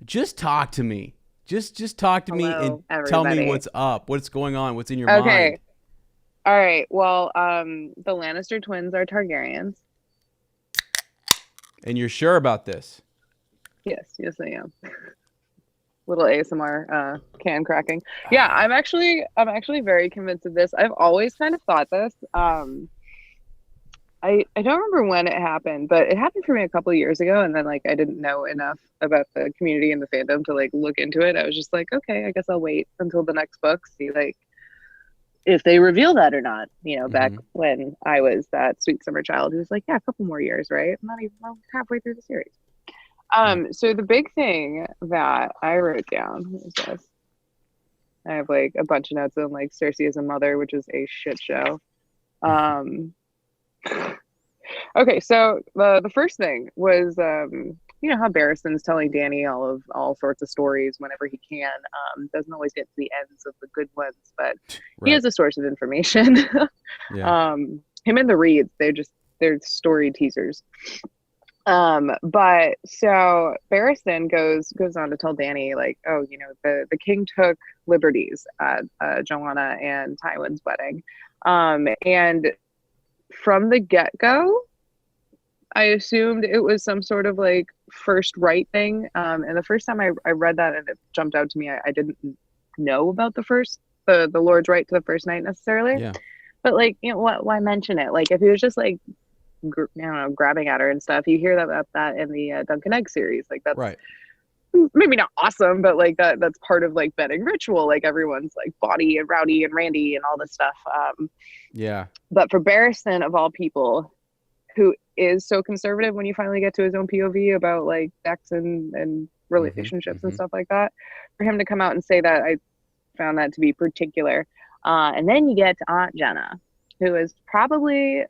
Just talk to me. Just talk to me and Hello, tell me everybody. what's up. What's going on? What's in your mind? Okay. All right. Well, the Lannister twins are Targaryens. And you're sure about this? Yes, yes, I am. Little ASMR can cracking. Yeah, I'm actually very convinced of this. I've always kind of thought this. I don't remember when it happened, but it happened for me a couple of years ago, and then like I didn't know enough about the community and the fandom to like look into it. I was just like, okay, I guess I'll wait until the next book, see like if they reveal that or not. Back Mm-hmm. when I was that sweet summer child who was like, yeah, a couple more years, right? I'm not even well, halfway through the series. Right. So the big thing that I wrote down was this. I have like a bunch of notes on like Cersei as a mother, which is a shit show. Um, okay, so the first thing was you know how Barristan's telling Danny all sorts of stories whenever he can. Doesn't always get to the ends of the good ones, but he Right. is a source of information. Yeah. Him and the Reeds, they're story teasers. But so Barristan goes on to tell Danny like, oh, the king took liberties at Joanna and Tywin's wedding, and from the get go, I assumed it was some sort of like first right thing. And the first time I read that and it jumped out to me, I didn't know about the Lord's right to the first night necessarily. Yeah. But like, why mention it? Like, if he was just like, I don't know, grabbing at her and stuff, you hear that about that in the Duncan Egg series. Like, that's Right. maybe not awesome, but like that's part of like betting ritual. Like, everyone's like body and rowdy and randy and all this stuff. Yeah. But for Barristan, of all people, who is so conservative when you finally get to his own POV about like sex and Mm-hmm. relationships and Mm-hmm. stuff like that, for him to come out and say that, I found that to be particular. And then you get to Aunt Jenna, who is probably,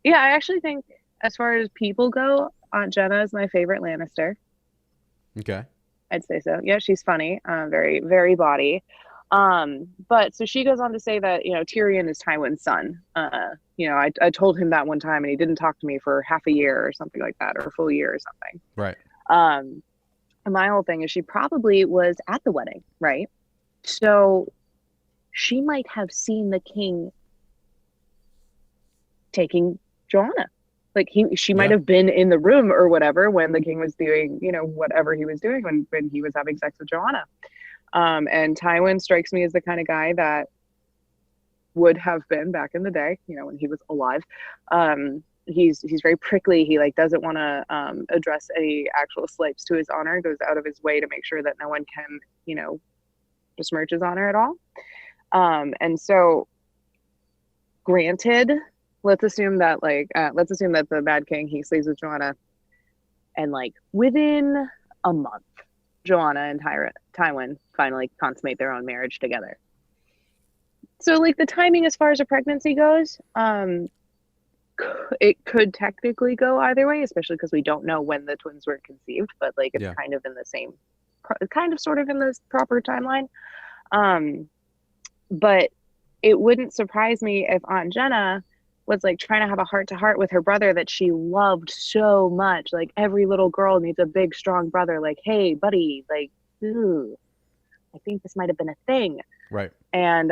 yeah, I actually think as far as people go, Aunt Jenna is my favorite Lannister. Okay. I'd say so. Yeah, she's funny, very, very body. But so she goes on to say that, Tyrion is Tywin's son. I told him that one time and he didn't talk to me for half a year or something like that, or a full year or something. Right. Um, and my whole thing is she probably was at the wedding, right? So she might have seen the king taking Joanna. Like she might Yeah. have been in the room or whatever when the king was doing, whatever he was doing when he was having sex with Joanna. And Tywin strikes me as the kind of guy that would have been back in the day, when he was alive. He's very prickly. He like doesn't want to address any actual slights to his honor. Goes out of his way to make sure that no one can, besmirch his honor at all. And so, granted, let's assume that the Bad King he sleeps with Joanna, and like within a month, Joanna and Tywin finally consummate their own marriage together. So like the timing as far as a pregnancy goes, it could technically go either way, especially because we don't know when the twins were conceived, but like it's Yeah. kind of in the same, kind of sort of in the proper timeline. Um, but it wouldn't surprise me if Aunt Jenna was like trying to have a heart to heart with her brother that she loved so much. Like every little girl needs a big, strong brother. Like, hey, buddy, like, ooh, I think this might have been a thing. Right. And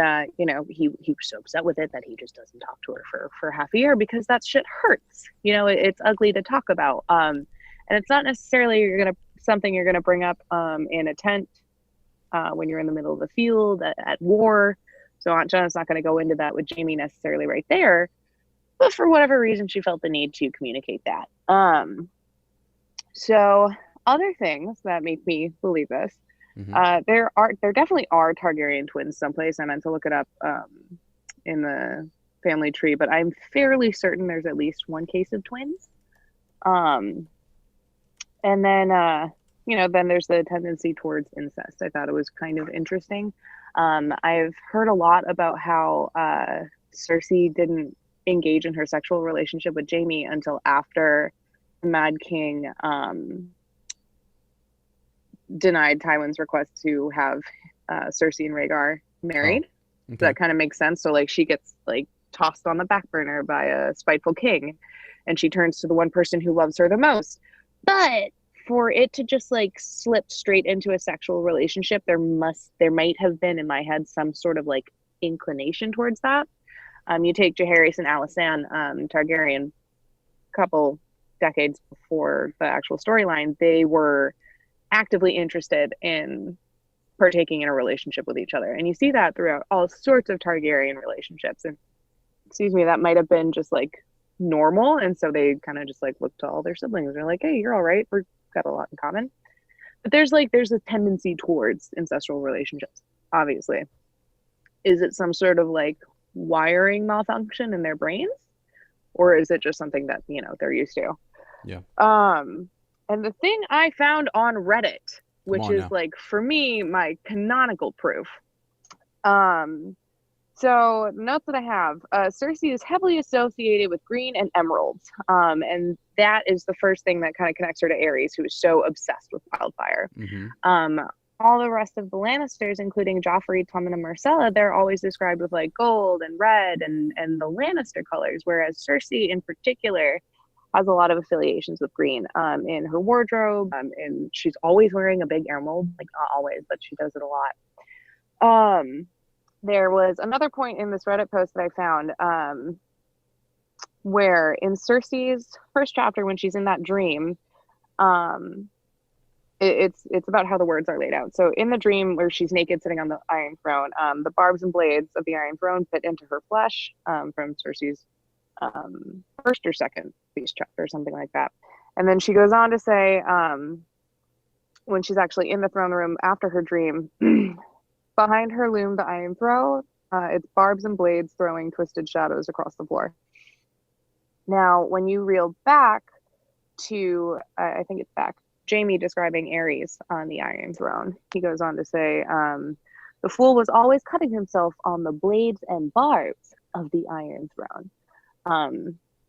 he was so upset with it that he just doesn't talk to her for half a year because that shit hurts. It's ugly to talk about. And it's not necessarily something you're gonna bring up in a tent when you're in the middle of the field at war. So Aunt Jenna's not going to go into that with Jaime necessarily right there, but for whatever reason, she felt the need to communicate that. So other things that make me believe this, Mm-hmm. there definitely are Targaryen twins someplace. I meant to look it up in the family tree, but I'm fairly certain there's at least one case of twins. Um, and then then there's the tendency towards incest. I thought it was kind of interesting. I've heard a lot about how Cersei didn't engage in her sexual relationship with Jaime until after the Mad King denied Tywin's request to have Cersei and Rhaegar Oh. married. So Okay. that kind of makes sense. So like she gets like tossed on the back burner by a spiteful king, and she turns to the one person who loves her the most. But for it to just like slip straight into a sexual relationship, there might have been in my head some sort of like inclination towards that. You take Jaehaerys and Alysanne Targaryen, couple decades before the actual storyline, they were actively interested in partaking in a relationship with each other, and you see that throughout all sorts of Targaryen relationships. And excuse me, that might have been just like normal, and so they kind of just like looked to all their siblings and they're like, hey, you're all right, we've got a lot in common. But there's a tendency towards ancestral relationships, obviously. Is it some sort of like wiring malfunction in their brains, or is it just something that they're used to? Yeah. And the thing I found on Reddit, which is now. like for me my canonical proof. So notes that I have, Cersei is heavily associated with green and emeralds. And that is the first thing that kind of connects her to Ares, who is so obsessed with wildfire. Mm-hmm. All the rest of the Lannisters, including Joffrey, Tommen, and Myrcella, they're always described with like gold and red and the Lannister colors, whereas Cersei in particular has a lot of affiliations with green in her wardrobe, and she's always wearing a big emerald, like not always, but she does it a lot. There was another point in this Reddit post that I found where in Cersei's first chapter, when she's in that dream, it's about how the words are laid out. So in the dream where she's naked sitting on the Iron Throne, the barbs and blades of the Iron Throne fit into her flesh from Cersei's first or second beast chapter or something like that. And then she goes on to say when she's actually in the throne room after her dream, behind her loomed the Iron Throne, its barbs and blades throwing twisted shadows across the floor. Now, when you reel back to, I think it's back, Jaime describing Ares on the Iron Throne, he goes on to say, the fool was always cutting himself on the blades and barbs of the Iron Throne.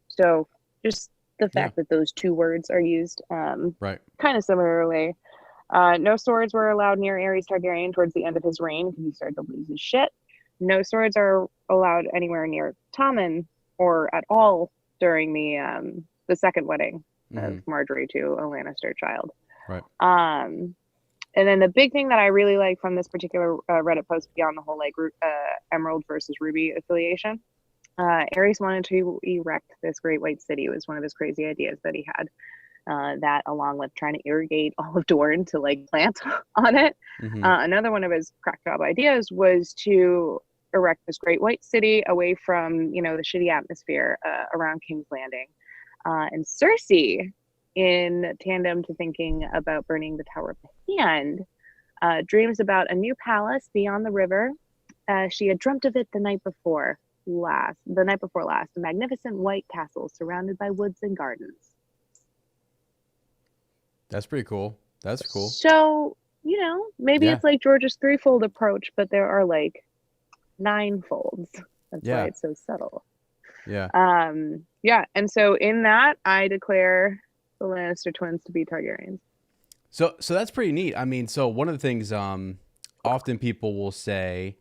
So just the fact that those two words are used right, kind of similarly. No swords were allowed near Aerys Targaryen towards the end of his reign because he started to lose his shit. No swords are allowed anywhere near Tommen or at all during the second wedding of Marjorie to a Lannister child. Right. And then the big thing that I really like from this particular Reddit post, beyond the whole like Emerald versus Ruby affiliation, Aerys wanted to erect this great white city. It was one of his crazy ideas that he had. That along with trying to irrigate all of Dorne to like plant on it. Mm-hmm. Another one of his crack job ideas was to erect this great white city away from, the shitty atmosphere around King's Landing. And Cersei, in tandem to thinking about burning the Tower of the Hand, dreams about a new palace beyond the river. She had dreamt of it the night before last, a magnificent white castle surrounded by woods and gardens. That's pretty cool. That's cool. So, maybe it's like George's threefold approach, but there are like 9 folds. That's why it's so subtle. Yeah. And so in that, I declare the Lannister twins to be Targaryens. So that's pretty neat. I mean, so one of the things often people will say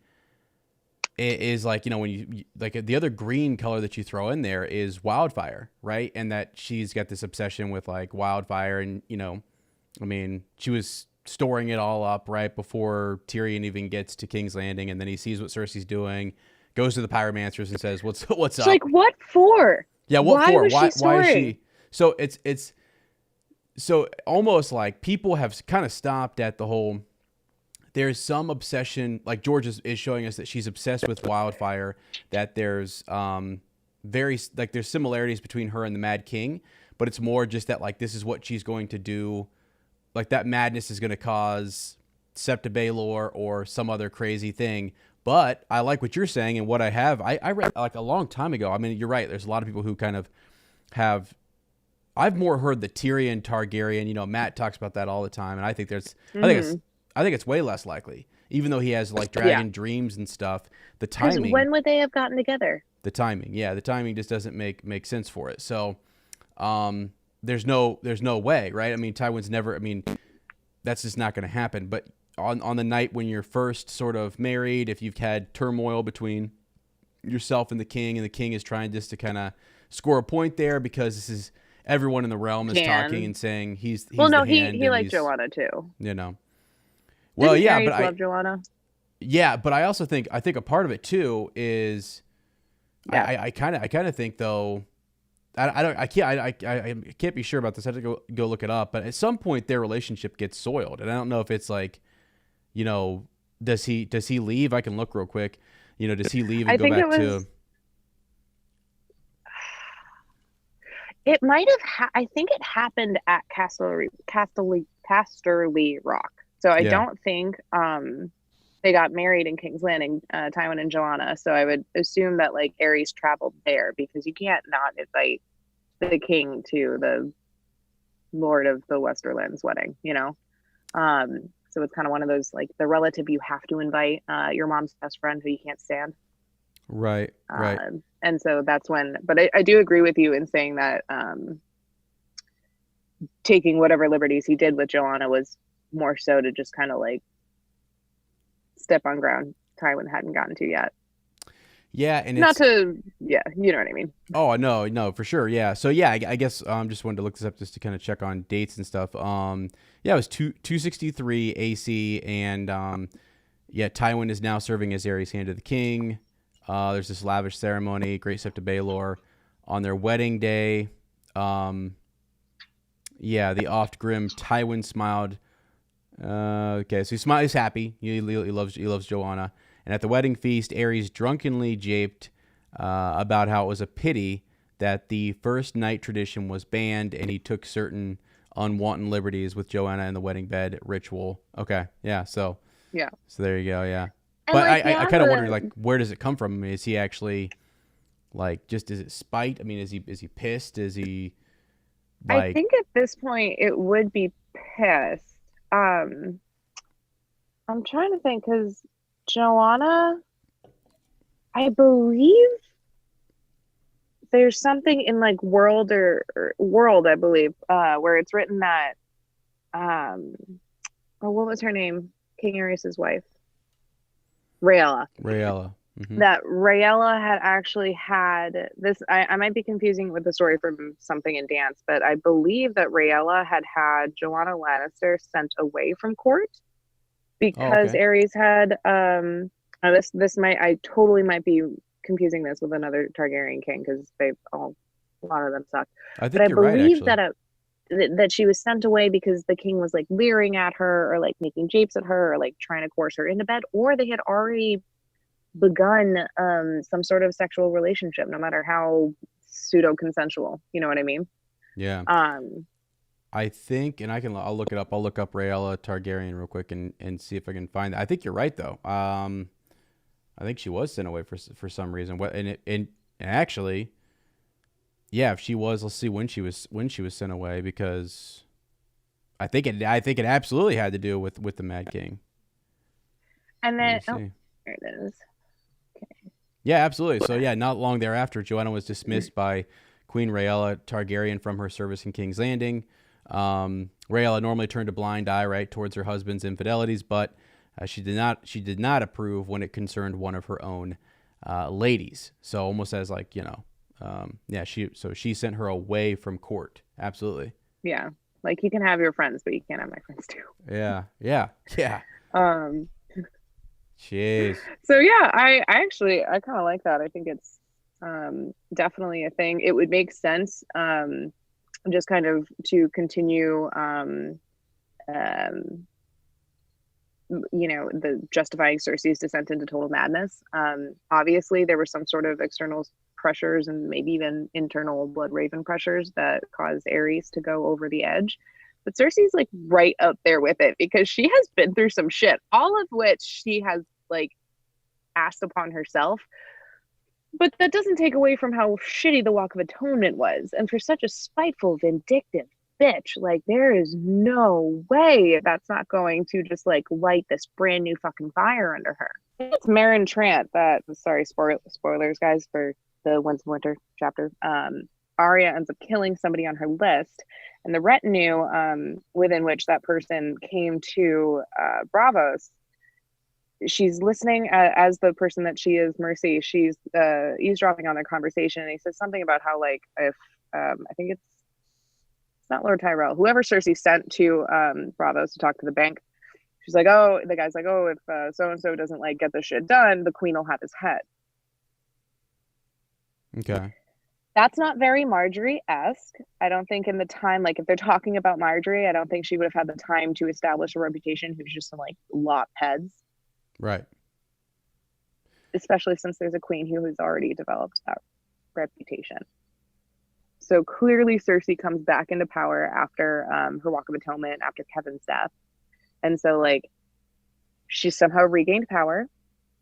is like, when you like the other green color that you throw in there is wildfire, right? And that she's got this obsession with like wildfire, and I mean, she was storing it all up right before Tyrion even gets to King's Landing, and then he sees what Cersei's doing, goes to the pyromancers and says, "What's up?" It's like, what for? Yeah, what for? Why is she? So it's so almost like people have kind of stopped at the whole. There's some obsession, like George is showing us that she's obsessed with wildfire, that there's there's similarities between her and the Mad King, but it's more just that like this is what she's going to do, like that madness is going to cause Septa Baelor or some other crazy thing. But I like what you're saying, and what I read like a long time ago. I mean, you're right. There's a lot of people who kind of have. I've more heard the Tyrion Targaryen. Matt talks about that all the time, and I think I think it's way less likely, even though he has like dragon dreams and stuff. The timing. When would they have gotten together? The timing, the timing just doesn't make sense for it. So, there's no way, right? I mean, Tywin's never. I mean, that's just not going to happen. But on the night when you're first sort of married, if you've had turmoil between yourself and the king is trying just to kind of score a point there because everyone in the realm is talking Can. and saying he's Well, the no, hand he and liked he's, Joanna too. you know. Well, Didn't yeah, but Ares love Joanna? yeah, but I also think a part of it too is Yeah. I kind of think though I can't be sure about this. I have to go look it up. But at some point, their relationship gets soiled, and I don't know if it's like, you know, does he leave? I can look real quick. You know, does he leave and I go think it back to? was. It might have. I think it happened at Casterly Rock. So I Yeah, don't think they got married in King's Landing, Tywin and Joanna. So I would assume that like Ares traveled there because you can't not invite the king to the Lord of the Westerlands wedding. So it's kind of one of those like the relative you have to invite, your mom's best friend who you can't stand. right, right. And so that's when, but I do agree with you in saying that taking whatever liberties he did with Joanna was more so to just kind of like step on ground Tywin hadn't gotten to yet. Yeah, and Not it's to, yeah, you know what I mean. oh no, for sure. Yeah. So yeah, I guess just wanted to look this up just to kind of check on dates and stuff. Yeah, it was 263 AC, and yeah, Tywin is now serving as Aerys Hand of the King. There's this lavish ceremony, great step to Baelor on their wedding day. Yeah, the oft grim Tywin smiled. Okay, so he's happy. He loves Joanna. And at the wedding feast, Aerys drunkenly japed about how it was a pity that the first night tradition was banned, and he took certain unwanted liberties with Joanna in the wedding bed ritual. Okay, yeah, so Yeah. so there you go, yeah. And But like, I kind of wondered, like, where does it come from? I mean, is he actually like just is it spite? I mean, is he pissed? Is he I like think at this point it would be pissed. I'm trying to think because Joanna, I believe there's something in like or World, I believe, where it's written that, oh, what was her name? King Aerys's wife, Rhaella. Rhaella? Mm-hmm. That Rhaella had actually had this. I might be confusing it with the story from something in Dance, but I believe that Rhaella had Joanna Lannister sent away from court Oh, because okay. Aerys had this might I totally might be confusing this with another Targaryen king because a lot of them suck. I But think I you're right, believe actually. that she was sent away because the king was like leering at her or like making japes at her or like trying to coerce her into bed, or they had already begun some sort of sexual relationship, no matter how pseudo consensual. You know what I mean? Yeah. Um, I think, and I'll look it up. I'll look up Rhaella Targaryen real quick and see if I can find that. I think you're right though. I think she was sent away for some reason. What and actually, yeah, if she was, let's see when she was sent away, because I think it absolutely had to do with the Mad King. and Let me then see. there it is. Yeah, absolutely. So yeah, not long thereafter, Joanna was dismissed by Queen Rhaella Targaryen from her service in King's Landing. Rhaella normally turned a blind eye right towards her husband's infidelities, but she did not approve when it concerned one of her own ladies. So almost as like, yeah, she sent her away from court. Absolutely. Yeah, like you can have your friends, but you can't have my friends too. Yeah, yeah, yeah. Um, Jeez. so yeah, I actually I kind of like that. I think it's definitely a thing. It would make sense, just kind of to continue, um, the justifying Cersei's descent into total madness. Obviously, there were some sort of external pressures and maybe even internal Blood Raven pressures that caused Aerys to go over the edge. But Cersei's like right up there with it because she has been through some shit, all of which she has like asked upon herself. But that doesn't take away from how shitty the Walk of Atonement was. And for such a spiteful, vindictive bitch, like there is no way that's not going to just like light this brand new fucking fire under her. It's Meryn Trant that, sorry, spoilers guys for the Winds of Winter chapter. Arya ends up killing somebody on her list, and the retinue within which that person came to Braavos, she's listening as the person that she is, Mercy. She's eavesdropping on their conversation, and he says something about how like if I think it's not Lord Tyrell, whoever Cersei sent to Bravos to talk to the bank. She's like, oh, the guy's like, oh, if so-and-so doesn't like get this shit done, the queen will have his head. Okay. That's not very Marjorie-esque. I don't think in the time, like if they're talking about Marjorie, I don't think she would have had the time to establish a reputation who's just like lop heads. Right. Especially since there's a queen who has already developed that reputation. So clearly Cersei comes back into power after her Walk of Atonement, after Kevin's death. And so like she somehow regained power,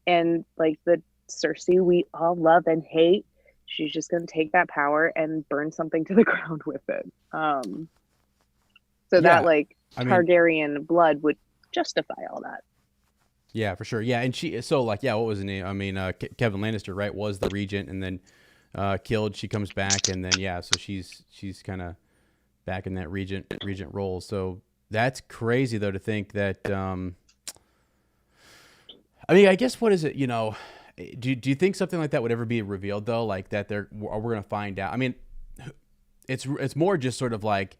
and like the Cersei we all love and hate, she's just going to take that power and burn something to the ground with it. So that like Targaryen blood would justify all that. Yeah, for sure. Yeah, and so like, yeah, what was the name? I mean, Kevin Lannister, right, was the regent, and then killed. She comes back, and then yeah, so she's kind of back in that regent role. So that's crazy though to think that. I mean, I guess what is it? You know, do you think something like that would ever be revealed though? Like that we're gonna find out. I mean, it's more just sort of like.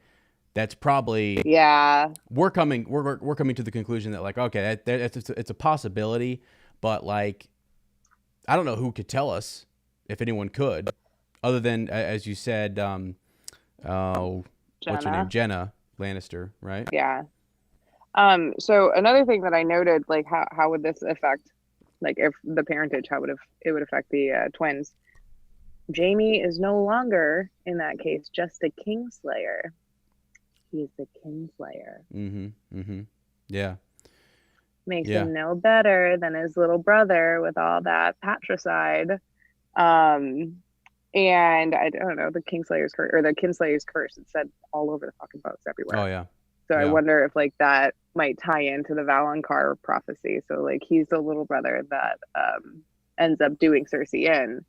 That's probably We're coming to the conclusion that like okay, it's a possibility, but like I don't know who could tell us if anyone could, other than as you said, what's her name, Jenna Lannister, right? Yeah. So another thing that I noted, like how would this affect, like if the parentage, how would it would affect the twins? Jaime is no longer in that case just a Kingslayer. He's the Kingslayer. Yeah. Makes him no better than his little brother with all that patricide. And I don't know, the Kingslayer's curse or the Kinslayer's curse. It said all over the fucking books everywhere. Oh yeah. So I wonder if like that might tie into the Valonqar prophecy. So like he's the little brother that ends up doing Cersei in.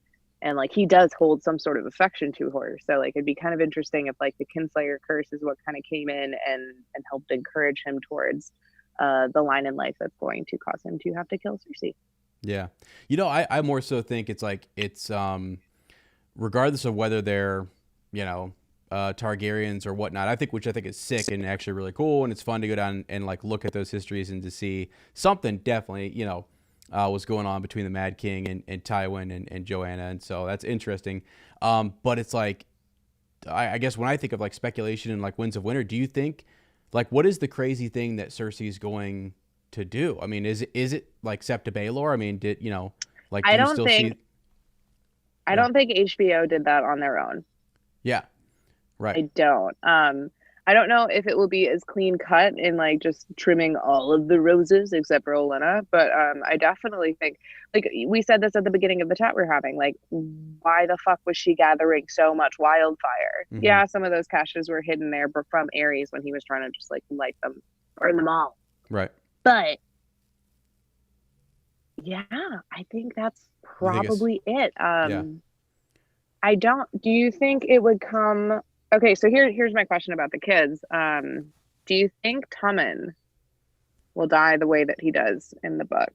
And like he does hold some sort of affection to her. So like it'd be kind of interesting if like the Kinslayer curse is what kind of came in and helped encourage him towards the line in life that's going to cause him to have to kill Cersei. Yeah. You know, I more so think it's like it's regardless of whether they're, you know, Targaryens or whatnot, I think is sick and actually really cool, and it's fun to go down and like look at those histories and to see something definitely, you know, was going on between the Mad King and Tywin and Joanna, and so that's interesting. But it's like, I guess when I think of like speculation and like Winds of Winter, do you think like what is the crazy thing that Cersei is going to do? I mean, is it like Septa Baelor? I mean, did you know like do I you don't still think see? I don't think HBO did that on their own. Yeah, right. I don't. I don't know if it will be as clean cut in like just trimming all of the roses except for Olenna, but I definitely think, like we said this at the beginning of the chat we're having, like why the fuck was she gathering so much wildfire? Mm-hmm. Yeah, some of those caches were hidden there, but from Ares when he was trying to just like light them, burn them all. Right. But yeah, I think that's probably it. Yeah. Do you think it would come? Okay, so here's my question about the kids. Do you think Tommen will die the way that he does in the books?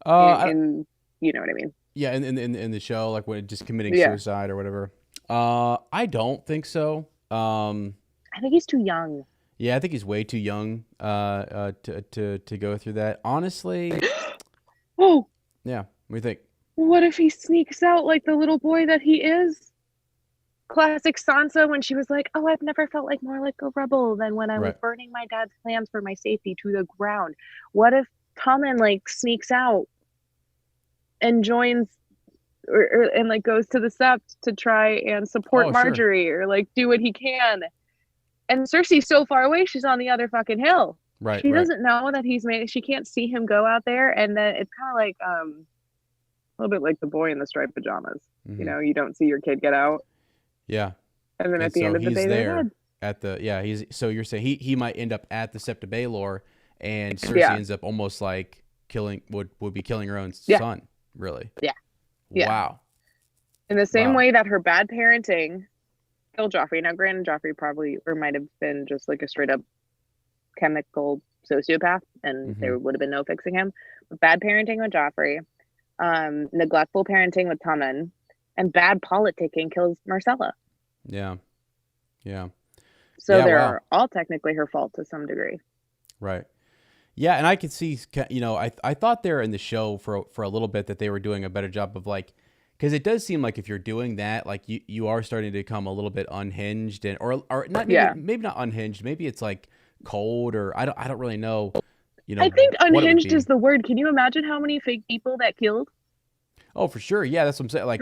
You know what I mean? Yeah, in the show, like when just committing suicide or whatever. I don't think so. I think he's too young. Yeah, I think he's way too young to go through that. Honestly. Oh. Yeah. What do you think? What if he sneaks out like the little boy that he is? Classic Sansa when she was like, oh, I've never felt like more like a rebel than when I was burning my dad's plans for my safety to the ground. What if Tommen like sneaks out and joins and like goes to the Sept to try and support Marjorie or like do what he can? And Cersei's so far away, she's on the other fucking hill. Right. She doesn't know that he's made. She can't see him go out there, and then it's kind of like a little bit like the boy in the striped pajamas. Mm-hmm. You know, you don't see your kid get out. Yeah. And then at the end of the day, they're dead. At the so you're saying he might end up at the Septa Baelor, and Cersei ends up almost like would be killing her own son. Really. Yeah. Wow. In the same way that her bad parenting killed Joffrey. Now, granted, Joffrey probably or might have been just like a straight up chemical sociopath, and there would have been no fixing him. But bad parenting with Joffrey, neglectful parenting with Tommen, and bad politicking kills Marcella. Yeah. So they're all technically her fault to some degree. Right. Yeah, and I could see, I thought there in the show for a little bit that they were doing a better job of like, because it does seem like if you're doing that, like you are starting to become a little bit unhinged and or not maybe not unhinged, maybe it's like cold or I don't really know. I think unhinged is the word. Can you imagine how many fake people that killed? Oh, for sure. Yeah, that's what I'm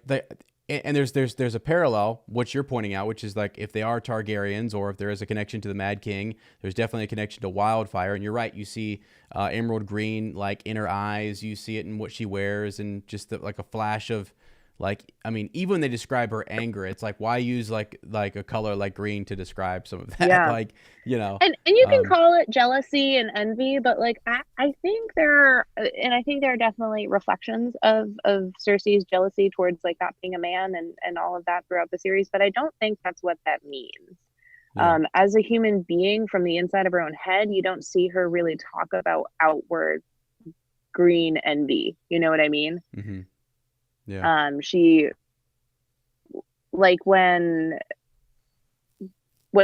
saying. And there's a parallel, what you're pointing out, which is like if they are Targaryens or if there is a connection to the Mad King, there's definitely a connection to wildfire. And you're right, you see emerald green like in her eyes, you see it in what she wears, and just like a flash of like, I mean, even when they describe her anger, it's like why use like a color like green to describe some of that? Yeah. Like, and you can call it jealousy and envy, but like I think there are definitely reflections of Cersei's jealousy towards like not being a man and all of that throughout the series, but I don't think that's what that means. Yeah. As a human being from the inside of her own head, you don't see her really talk about outward green envy. You know what I mean? Mm-hmm. Yeah. She like when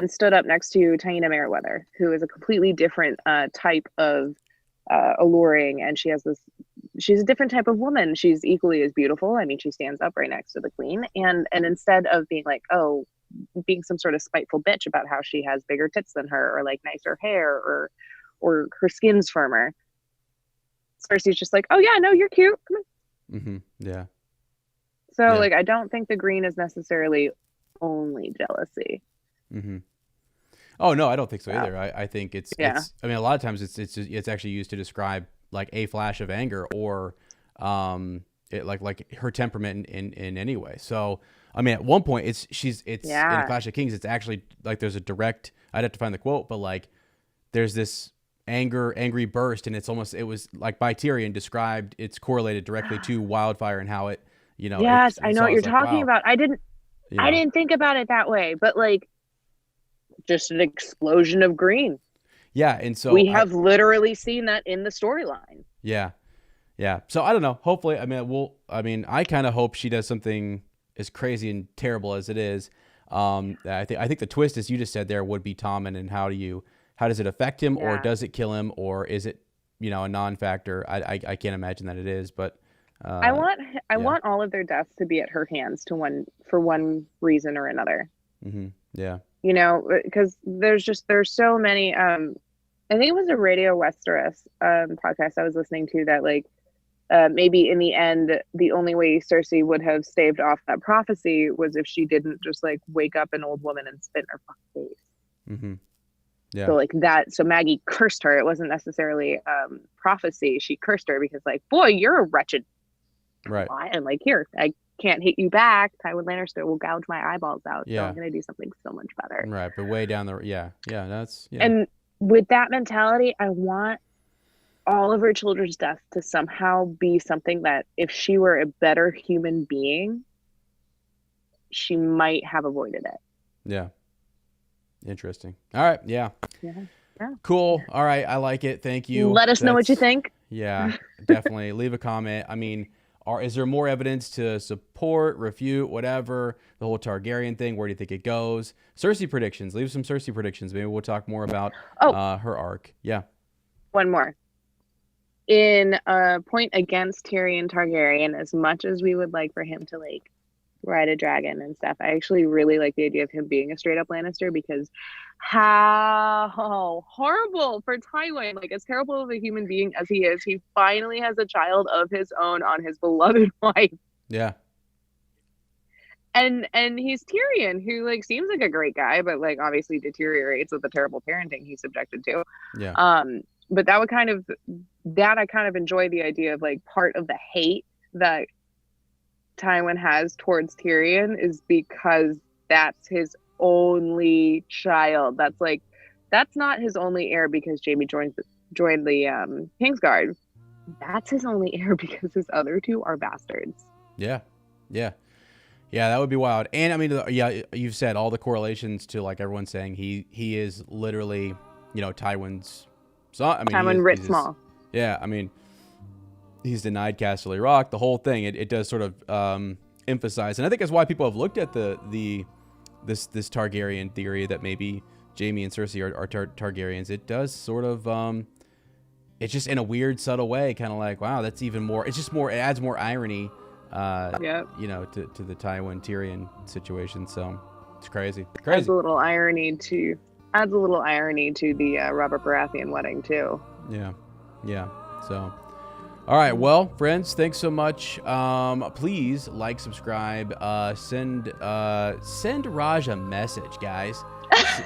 stood up next to Taina Merriweather, who is a completely different type of alluring, and she's a different type of woman. She's equally as beautiful. I mean, she stands up right next to the queen, and instead of being like, oh, being some sort of spiteful bitch about how she has bigger tits than her or like nicer hair or her skin's firmer, Cersei's just like, oh yeah, no, you're cute. Come on. Mm-hmm. Yeah. So like, I don't think the green is necessarily only jealousy. Mm-hmm. Oh no, I don't think so either. I think it's I mean, a lot of times it's actually used to describe like a flash of anger or like her temperament in any way. So I mean, at one point it's in Clash of Kings, it's actually like there's a direct, I'd have to find the quote, but like there's this angry burst, and it was like by Tyrion described, it's correlated directly to wildfire and how it, yes, I know what you're talking about. I didn't think about it that way, but like just an explosion of green. Yeah, and so we have literally seen that in the storyline. Yeah. So I don't know. Hopefully, I mean, I kind of hope she does something as crazy and terrible as it is. I think the twist, as you just said there, would be Tommen, and how does it affect him, or does it kill him, or is it a non-factor? I can't imagine that it is, but I want all of their deaths to be at her hands for one reason or another. Mm-hmm. Yeah. Because there's so many. I think it was a Radio Westeros podcast I was listening to that like maybe in the end the only way Cersei would have staved off that prophecy was if she didn't just like wake up an old woman and spit in her fucking face. Mm-hmm. Yeah. So like that. So Maggie cursed her. It wasn't necessarily prophecy. She cursed her because like, boy, you're a wretched. Right. And like, here, I can't hit you back. Tywin Lannister will gouge my eyeballs out. Yeah. So I'm going to do something so much better. Right. But way down that's. Yeah. And with that mentality, I want all of her children's death to somehow be something that if she were a better human being, she might have avoided it. Yeah. Interesting. All right. Yeah. Cool. All right. I like it. Thank you. Let us know what you think. Yeah, definitely. Leave a comment. I mean, is there more evidence to support, refute, whatever, the whole Targaryen thing? Where do you think it goes? Cersei predictions. Leave some Cersei predictions. Maybe we'll talk more about her arc. Yeah. One more. In a point against Tyrion Targaryen, as much as we would like for him to like ride a dragon and stuff, I actually really like the idea of him being a straight up Lannister, because how horrible for Tywin, like as terrible of a human being as he is, he finally has a child of his own on his beloved wife. Yeah. And he's Tyrion, who like seems like a great guy, but like obviously deteriorates with the terrible parenting he's subjected to. Yeah. But I kind of enjoy the idea of like part of the hate that Tywin has towards Tyrion is because that's his only child. That's not his only heir because Jaime joined the Kingsguard. That's his only heir because his other two are bastards. Yeah, that would be wild. And I mean, you've said all the correlations to like everyone saying he is literally, Tywin's son. I mean, Tywin writ small. Yeah, I mean, he's denied Casterly Rock. The whole thing, it does sort of emphasize, and I think that's why people have looked at the this Targaryen theory that maybe Jaime and Cersei are Targaryens, it does sort of it's just in a weird, subtle way, kind of like, wow, that's even more. It's just more. It adds more irony, you know, to the Tywin Tyrion situation. So it's crazy. Adds a little irony to the Robert Baratheon wedding too. Yeah. So, all right. Well, friends, thanks so much. Please like, subscribe, send Raj a message, guys.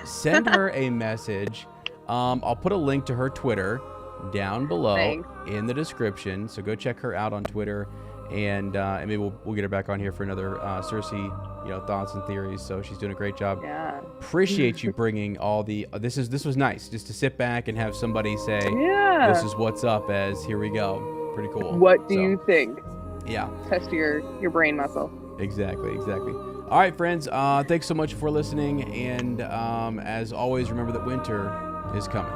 Send her a message. I'll put a link to her Twitter down below in the description, so go check her out on Twitter, and maybe we'll get her back on here for another Cersei, you know, thoughts and theories. So she's doing a great job. Yeah. Appreciate you bringing all the this was nice just to sit back and have somebody say, this is what's up, as here we go. Pretty cool. What do you think? Yeah. Test your brain muscle. Exactly. All right, friends, thanks so much for listening, and as always, remember that winter is coming.